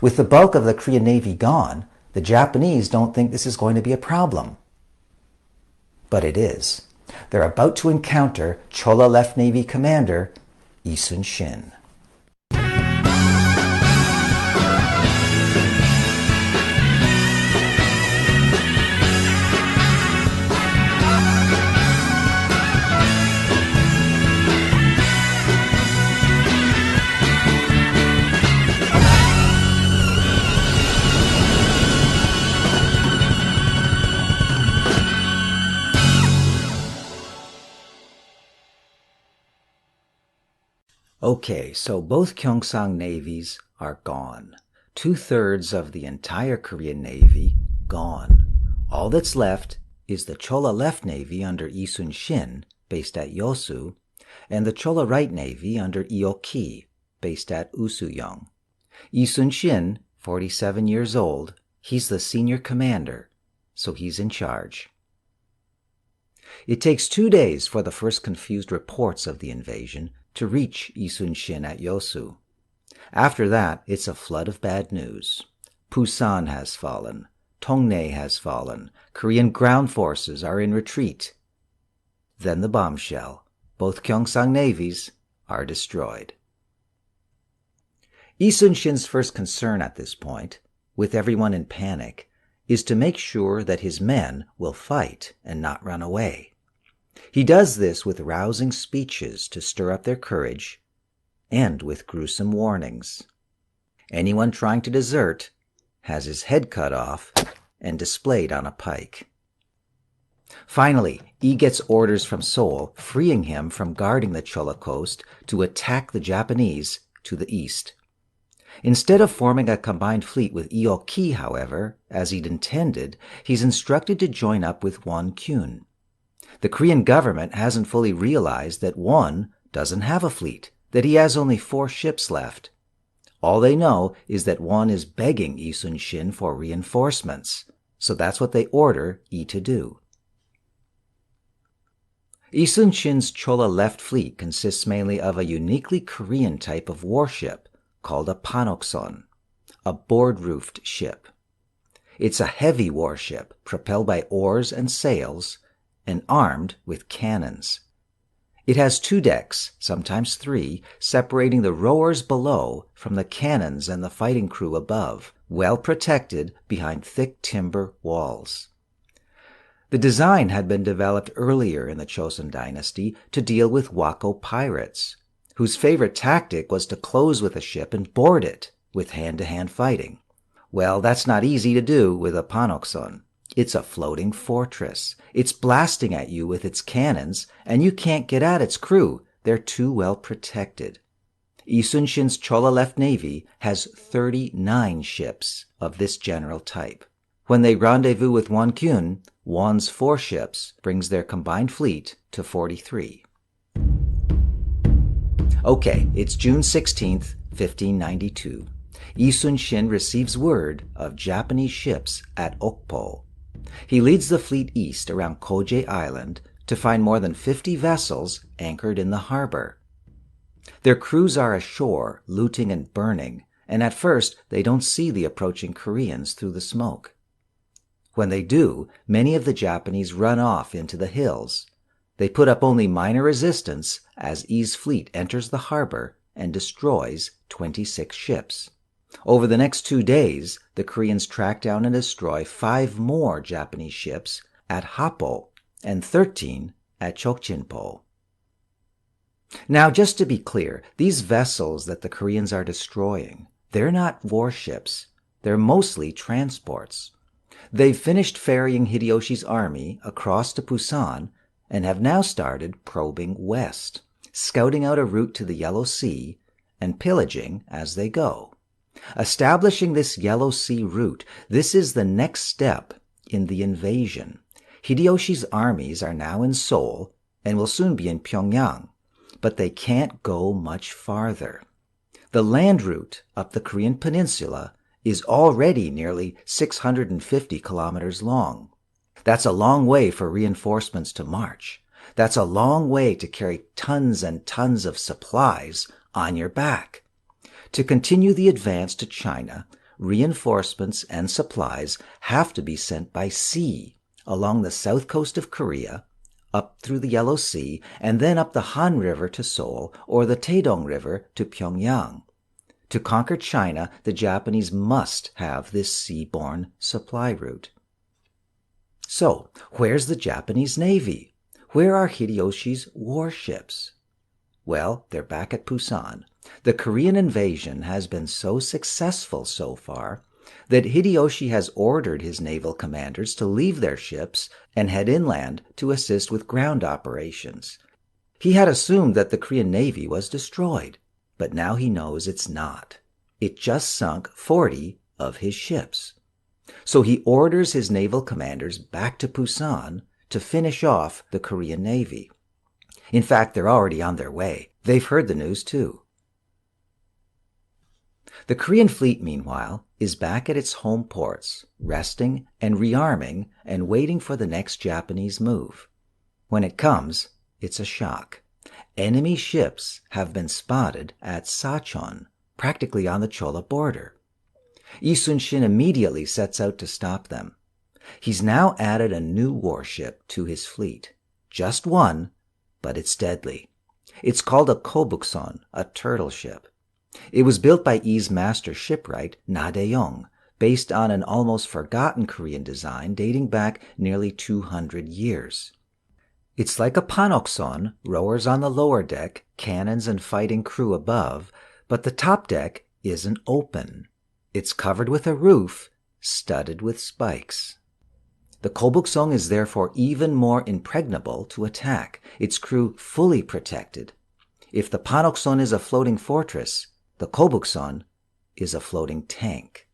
With the bulk of the Korean Navy gone, the Japanese don't think this is going to be a problem. But it is. They're about to encounter Chola Left Navy commander Shin. Okay, so both Gyeongsang navies are gone. 2/3 of the entire Korean Navy gone. All that's left is the Chola Left Navy under Shin, based at Yosu, and the Chola Right Navy under Ki, based at Usuyong. Shin, 47 years old, he's the senior commander, so he's in charge. It takes 2 days for the first confused reports of the invasion to reach Shin at Yosu. After that, it's a flood of bad news. Busan has fallen. Tongnae has fallen. Korean ground forces are in retreat. Then the bombshell. Both Gyeongsang navies are destroyed. Shin's first concern at this point, with everyone in panic, is to make sure that his men will fight and not run away. He does this with rousing speeches to stir up their courage and with gruesome warnings. Anyone trying to desert has his head cut off and displayed on a pike. Finally, Yi gets orders from Seoul freeing him from guarding the Chola coast to attack the Japanese to the east. Instead of forming a combined fleet with Ki, however, as he'd intended, he's instructed to join up with Won-kyun. The Korean government hasn't fully realized that Won doesn't have a fleet, that he has only 4 ships left. All they know is that Won is begging Shin for reinforcements, so that's what they order Yi to do. Shin's Chola Left Fleet consists mainly of a uniquely Korean type of warship called a panokson, a board-roofed ship. It's a heavy warship propelled by oars and sails and armed with cannons. It has 2 decks, sometimes 3, separating the rowers below from the cannons and the fighting crew above, well protected behind thick timber walls. The design had been developed earlier in the Joseon dynasty to deal with Wako pirates, whose favorite tactic was to close with a ship and board it with hand-to-hand fighting. Well, that's not easy to do with a panokson. It's a floating fortress. It's blasting at you with its cannons, and you can't get at its crew. They're too well protected. Shin's Chola Left Navy has 39 ships of this general type. When they rendezvous with Won-kyun, Won's 4 ships brings their combined fleet to 43. Okay, it's June 16th, 1592. Shin receives word of Japanese ships at Okpo. He leads the fleet east around Koje Island to find more than 50 vessels anchored in the harbor. Their crews are ashore, looting and burning, and at first they don't see the approaching Koreans through the smoke. When they do, many of the Japanese run off into the hills. They put up only minor resistance as Yi's fleet enters the harbor and destroys 26 ships. Over the next 2 days, the Koreans track down and destroy 5 more Japanese ships at Happo and 13 at Chokchinpo. Now, just to be clear, these vessels that the Koreans are destroying, they're not warships. They're mostly transports. They've finished ferrying Hideyoshi's army across to Busan and have now started probing west, scouting out a route to the Yellow Sea and pillaging as they go. Establishing this Yellow Sea route, this is the next step in the invasion. Hideyoshi's armies are now in Seoul and will soon be in Pyongyang, but they can't go much farther. The land route up the Korean peninsula is already nearly 650 kilometers long. That's a long way for reinforcements to march. That's a long way to carry tons and tons of supplies on your back. To continue the advance to China, reinforcements and supplies have to be sent by sea along the south coast of Korea, up through the Yellow Sea, and then up the Han River to Seoul or the Taedong River to Pyongyang. To conquer China, the Japanese must have this seaborne supply route. So, where's the Japanese Navy? Where are Hideyoshi's warships? Well, they're back at Pusan. The Korean invasion has been so successful so far that Hideyoshi has ordered his naval commanders to leave their ships and head inland to assist with ground operations. He had assumed that the Korean Navy was destroyed, but now he knows it's not. It just sunk 40 of his ships. So he orders his naval commanders back to Pusan to finish off the Korean Navy. In fact, they're already on their way. They've heard the news too. The Korean fleet, meanwhile, is back at its home ports, resting and rearming and waiting for the next Japanese move. When it comes, it's a shock. Enemy ships have been spotted at Sachon, practically on the Chola border. Isun Shin immediately sets out to stop them. He's now added a new warship to his fleet. Just one, but it's deadly. It's called a Kobukson, a turtle ship. It was built by I's master shipwright, Na Dae-yong, based on an almost forgotten Korean design dating back nearly 200 years. It's like a panokson, rowers on the lower deck, cannons and fighting crew above, but the top deck isn't open. It's covered with a roof, studded with spikes. The Kobukson is therefore even more impregnable to attack, its crew fully protected. If the panokson is a floating fortress, the Kobukson is a floating tank.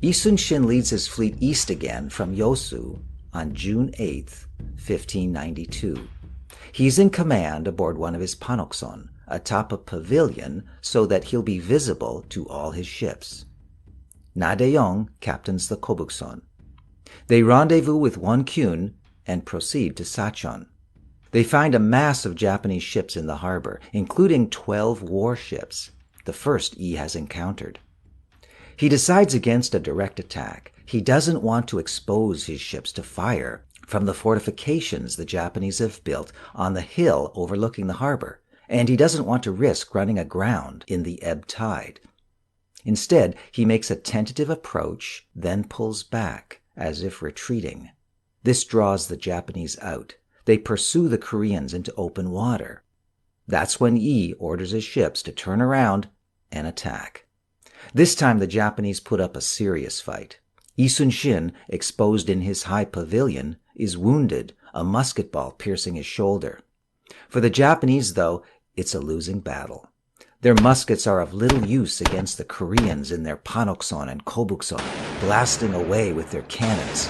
Isun Shin leads his fleet east again from Yosu on June 8, 1592. He's in command aboard one of his panokson, atop a pavilion so that he'll be visible to all his ships. Na Dae-yong captains the Kobukson. They rendezvous with Wonkyun and proceed to Sachon. They find a mass of Japanese ships in the harbor, including 12 warships, the first E has encountered. He decides against a direct attack. He doesn't want to expose his ships to fire from the fortifications the Japanese have built on the hill overlooking the harbor, and he doesn't want to risk running aground in the ebb tide. Instead, he makes a tentative approach, then pulls back, as if retreating. This draws the Japanese out. They pursue the Koreans into open water. That's when E orders his ships to turn around and attack. This time the Japanese put up a serious fight. Isun Shin, exposed in his high pavilion, is wounded, a musket ball piercing his shoulder. For the Japanese, though, it's a losing battle. Their muskets are of little use against the Koreans in their panokson and kobukson, blasting away with their cannons.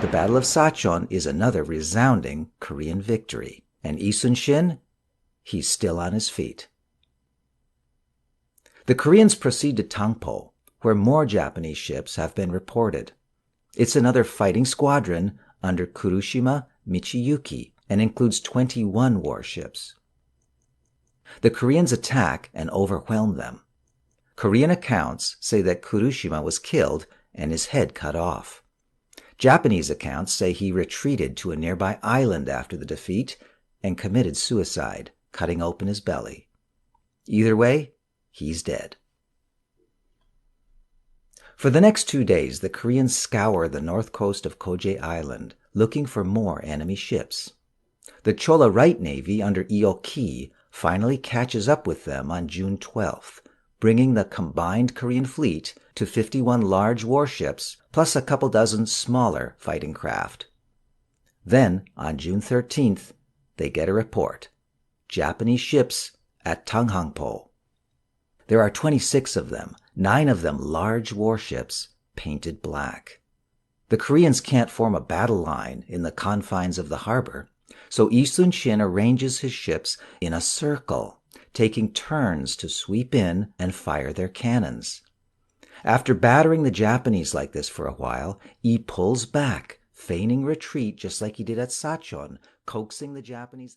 The Battle of Sachon is another resounding Korean victory, and Isun Shin, he's still on his feet. The Koreans proceed to Tangpo, where more Japanese ships have been reported. It's another fighting squadron under Kurushima Michiyuki and includes 21 warships. The Koreans attack and overwhelm them. Korean accounts say that Kurushima was killed and his head cut off. Japanese accounts say he retreated to a nearby island after the defeat and committed suicide, cutting open his belly. Either way, he's dead. For the next 2 days, the Koreans scour the north coast of Koje Island, looking for more enemy ships. The Chola Right Navy under Ioki finally catches up with them on June 12th, bringing the combined Korean fleet to 51 large warships plus a couple dozen smaller fighting craft. Then, on June 13th, they get a report. Japanese ships at Tanghangpo. There are 26 of them, 9 of them large warships, painted black. The Koreans can't form a battle line in the confines of the harbor, so Isun Shin arranges his ships in a circle, taking turns to sweep in and fire their cannons. After battering the Japanese like this for a while, E pulls back, feigning retreat just like he did at Sachon, coaxing the Japanese